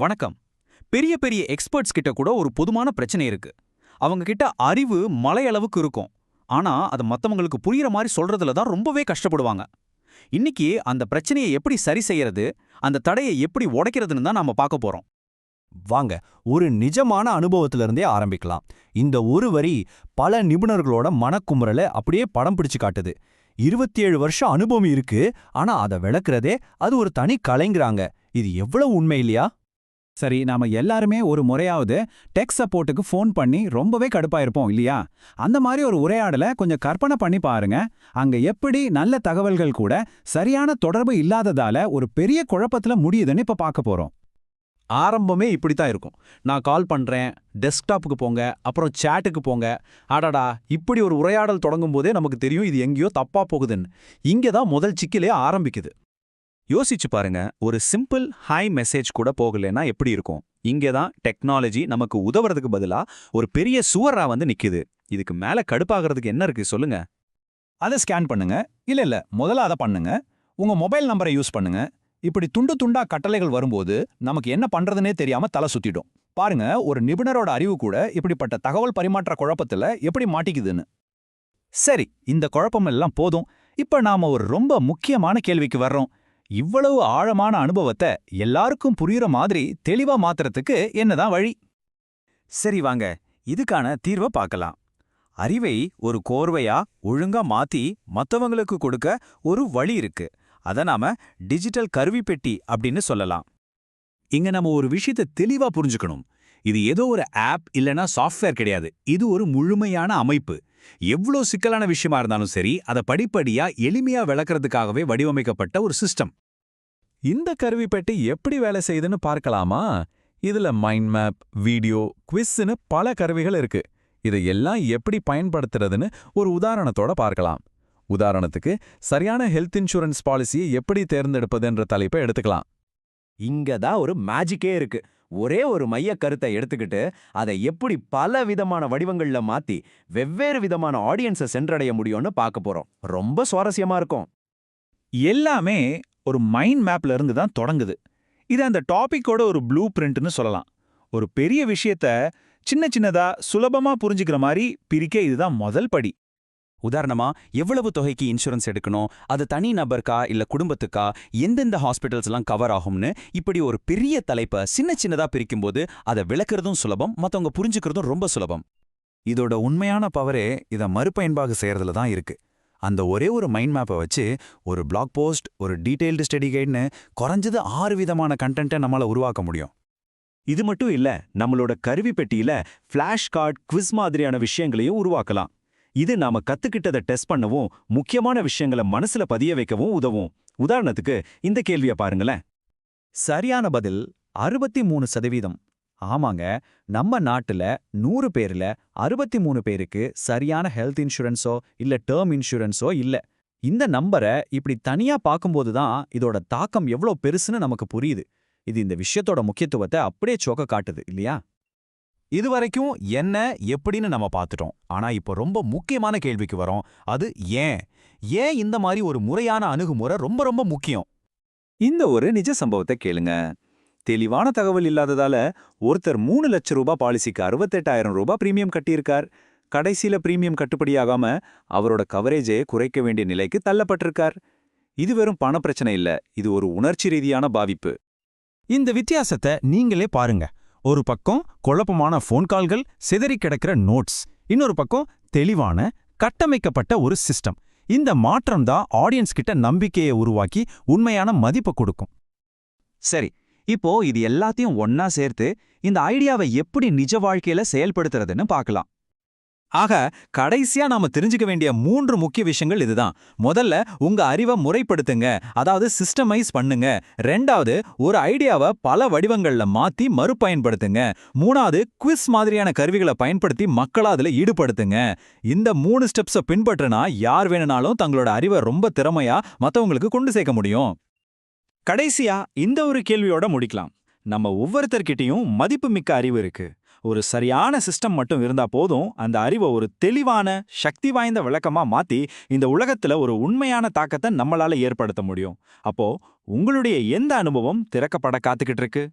வணக்கம். பெரிய பெரிய எக்ஸ்பர்ட்ஸ் கிட்ட கூட ஒரு பொதுமான பிரச்சனை இருக்கு. அவங்க கிட்ட அறிவு மலையளவுக்கு இருக்கும். ஆனா அது மத்தவங்களுக்கு புரியுற மாதிரி சொல்றதுல தான் ரொம்பவே கஷ்டப்படுவாங்க. இன்னைக்கு அந்த பிரச்சனையை எப்படி சரி செய்யறது, அந்த தடையை எப்படி உடைக்கிறதுன்னு தான் நாம பார்க்க போறோம். வாங்க, ஒரு நிஜமான அனுபவத்திலிருந்தே ஆரம்பிக்கலாம். இந்த ஒரு வரி பல நிபுணர்களோட மனக்குமுறலை அப்படியே படம் பிடிச்சு காட்டுது. 27 வருஷம் அனுபவம் இருக்கு, ஆனா அதை விளக்குறதே அது ஒரு தனி கலைங்கிறாங்க. இது எவ்வளவு உண்மை இல்லையா? சரி, நாம எல்லாருமே ஒரு முறையாவது டெக் சப்போர்ட்டுக்கு ஃபோன் பண்ணி ரொம்பவே கடுப்பாயிருப்போம் இல்லையா? அந்த மாதிரி ஒரு உரையாடலை கொஞ்சம் கற்பனை பண்ணி பாருங்க. அங்க எப்படி நல்ல தகவல்கள் கூட சரியான தொடர்பு இல்லாததால ஒரு பெரிய குழப்பத்துல முடியுதுன்னு இப்ப பார்க்க போறோம். ஆரம்பமே இப்படித்தான் இருக்கும். நான் கால் பண்றேன், டெஸ்க்டாப்புக்கு போங்க, அப்புறம் சேட்டுக்கு போங்க. அடடா, இப்படி ஒரு உரையாடல் தொடங்கும் போதே நமக்கு தெரியும் இது எங்கேயோ தப்பா போகுதுன்னு. இங்கே தான் முதல் சிக்கலே ஆரம்பிக்குது. யோசிச்சு பாருங்க, ஒரு சிம்பிள் ஹாய் மெசேஜ் கூட போகலன்னா எப்படி இருக்கும்? இங்கே தான் டெக்னாலஜி நமக்கு உதவுறதுக்கு பதிலா ஒரு பெரிய சுவரா வந்து நிக்குது. இதுக்கு மேல கடுப்பாகிறதுக்கு என்ன இருக்கு சொல்லுங்க? அதை ஸ்கேன் பண்ணுங்க. இல்ல, முதல்ல அதை பண்ணுங்க. உங்க மொபைல் நம்பரை யூஸ் பண்ணுங்க. இப்படி துண்டு துண்டா கட்டளைகள் வரும்போது நமக்கு என்ன பண்றதுனே தெரியாம தலை சுத்திடும். பாருங்க, ஒரு நிபுணரோட அறிவு கூட இப்படிப்பட்ட தகவல் பரிமாற்ற குழப்பத்துல எப்படி மாட்டிக்குதுன்னு. சரி, இந்த குழப்பமெல்லாம் போதும். இப்ப நாம ஒரு ரொம்ப முக்கியமான கேள்விக்கு வர்றோம். இவ்வளவு ஆழமான அனுபவத்தை எல்லாருக்கும் புரியுற மாதிரி தெளிவா மாத்துறதுக்கு என்னதான் வழி? சரி வாங்க, இதுக்கான தீர்வை பார்க்கலாம். அறிவை ஒரு கோர்வையா ஒழுங்கா மாத்தி மத்தவங்களுக்கு கொடுக்க ஒரு வழி இருக்கு. அத நாம டிஜிட்டல் கருவிப்பெட்டி அப்படின்னு சொல்லலாம். இங்க நம்ம ஒரு விஷயத்தை தெளிவா புரிஞ்சுக்கணும். இது ஏதோ ஒரு ஆப் இல்லனா சாஃப்ட்வேர் கிடையாது. இது ஒரு முழுமையான அமைப்பு. எவ்வளோ சிக்கலான விஷயமா இருந்தாலும் சரி, அதை படிப்படியா எளிமையா விளக்குறதுக்காகவே வடிவமைக்கப்பட்ட ஒரு சிஸ்டம். இந்த கருவிப்பெட்டி எப்படி வேலை செய்யுதுன்னு பார்க்கலாமா? இதுல மைண்ட் மேப், வீடியோ, குவிஸ்னு பல கருவிகள் இருக்கு. இதையெல்லாம் எப்படி பயன்படுத்துறதுன்னு ஒரு உதாரணத்தோட பார்க்கலாம். உதாரணத்துக்கு, சரியான ஹெல்த் இன்சூரன்ஸ் பாலிசியை எப்படி தேர்ந்தெடுப்பதுன்ற தலைப்பை எடுத்துக்கலாம். இங்க தான் ஒரு மேஜிக்கே இருக்கு. ஒரே ஒரு மைய கருத்தை எடுத்துக்கிட்டு அதை எப்படி பல விதமான வடிவங்கள்ல மாத்தி வெவ்வேறு விதமான ஆடியன்ஸை சென்றடைய முடியும்னு பார்க்க போறோம். ரொம்ப சுவாரஸ்யமா இருக்கும். எல்லாமே ஒரு மைண்ட் மேப்ல இருந்து தான் தொடங்குது. இது அந்த டாபிக்கோட ஒரு ப்ளூ பிரிண்ட்னு சொல்லலாம். ஒரு பெரிய விஷயத்த சின்ன சின்னதா சுலபமா புரிஞ்சுக்கிற மாதிரி பிரிக்க இதுதான் முதல் படி. உதாரணமா, எவ்வளவு தொகைக்கு இன்சூரன்ஸ் எடுக்கணும், அது தனி நபருக்கா இல்ல குடும்பத்துக்கா, எந்தெந்த ஹாஸ்பிட்டல்ஸ்லாம் கவர் ஆகும்னு இப்படி ஒரு பெரிய தலைப்பை சின்ன சின்னதா பிரிக்கும்போது அதை விளக்குறதும் சுலபம், மத்தவங்க புரிஞ்சுக்கிறதும் ரொம்ப சுலபம். இதோட உண்மையான பவரே இதை மறுபயன்பாக செய்யறதுல தான் இருக்கு. அந்த ஒரே ஒரு மைண்ட் மேப்பை வச்சு ஒரு பிளாக் போஸ்ட், ஒரு டீடைல்டு ஸ்டடி கைட்னு குறைஞ்சது 6 விதமான கண்டென்ட்டை நம்மளால உருவாக்க முடியும். இது மட்டும் இல்ல, நம்மளோட கருவி பெட்டியில ஃபிளாஷ் கார்டு, குவிஸ் மாதிரியான விஷயங்களையும் உருவாக்கலாம். இது நாம கத்துக்கிட்டதை டெஸ்ட் பண்ணவும், முக்கியமான விஷயங்களை மனசுல பதிய வைக்கவும் உதவும். உதாரணத்துக்கு இந்த கேள்வியை பாருங்களேன். சரியான பதில் 63%. ஆமாங்க, நம்ம நாட்டுல 100 பேர்ல 63 பேருக்கு சரியான ஹெல்த் இன்சூரன்ஸோ இல்ல டேர்ம் இன்சூரன்ஸோ இல்ல. இந்த நம்பரை இப்படி தனியா பார்க்கும்போது தான் இதோட தாக்கம் எவ்வளோ பெருசுன்னு நமக்கு புரியுது. இது இந்த விஷயத்தோட முக்கியத்துவத்தை அப்படியே சோக்க காட்டுது இல்லையா? இதுவரைக்கும் என்ன எப்படின்னு நம்ம பார்த்துட்டோம். ஆனா இப்போ ரொம்ப முக்கியமான கேள்விக்கு வரோம். அது ஏன்? ஏன் இந்த மாதிரி ஒரு முறையான அணுகுமுறை ரொம்ப ரொம்ப முக்கியம்? இந்த ஒரு நிஜ சம்பவத்தை கேளுங்க. தெளிவான தகவல் இல்லாததால ஒருத்தர் 3 லட்சம் ரூபாய் பாலிசிக்கு 68,000 ரூபாய் பிரீமியம் கட்டியிருக்கார். கடைசியில பிரீமியம் கட்டுப்படியாகாம அவரோட கவரேஜை குறைக்க வேண்டிய நிலைக்கு தள்ளப்பட்டிருக்கார். இது வெறும் பண பிரச்சனை இல்ல, இது ஒரு உணர்ச்சி ரீதியான பாதிப்பு. இந்த வித்தியாசத்தை நீங்களே பாருங்க. ஒரு பக்கம் குழப்பமான ஃபோன் கால்கள், சிதறி கிடக்கிற நோட்ஸ். இன்னொரு பக்கம் தெளிவான கட்டமைக்கப்பட்ட ஒரு சிஸ்டம். இந்த மாற்றம் தான் ஆடியன்ஸ் கிட்ட நம்பிக்கையை உருவாக்கி உண்மையான மதிப்பை கொடுக்கும். சரி, இப்போ இது எல்லாத்தையும் ஒன்னா சேர்த்து இந்த ஐடியாவை எப்படி நிஜ வாழ்க்கையில செயல்படுத்துறதுன்னு பார்க்கலாம். ஆக கடைசியா நாம தெரிஞ்சுக்க வேண்டிய 3 முக்கிய விஷயங்கள் இதுதான். முதல்ல, உங்க அறிவை முறைப்படுத்துங்க, அதாவது சிஸ்டமைஸ் பண்ணுங்க. 2வது, ஒரு ஐடியாவை பல வடிவங்கள்ல மாத்தி மறுபயன்படுத்துங்க. 3வது, குவிஸ் மாதிரியான கருவிகளை பயன்படுத்தி மக்களை அதுல ஈடுபடுத்துங்க. இந்த 3 ஸ்டெப்ஸை பின்பற்றினா யார் வேணும்னாலும் தங்களோட அறிவை ரொம்ப திறமையா மத்தவங்களுக்கு கொண்டு சேர்க்க முடியும். கடைசியா இந்த ஒரு கேள்வியோட முடிக்கலாம். நம்ம ஒவ்வொருத்தர்கிட்டயும் மதிப்புமிக்க அறிவு இருக்கு. ஒரு சரியான சிஸ்டம் மட்டும் இருந்தா போதும், அந்த அறிவை ஒரு தெளிவான, சக்தி வாய்ந்த விளக்கமா மாத்தி இந்த உலகத்துல ஒரு உண்மையான தாக்கத்தை நம்மளால ஏற்படுத்த முடியும். அப்போ உங்களுடைய எந்த அனுபவம் திறக்கப்பட காத்துக்கிட்டு இருக்கு?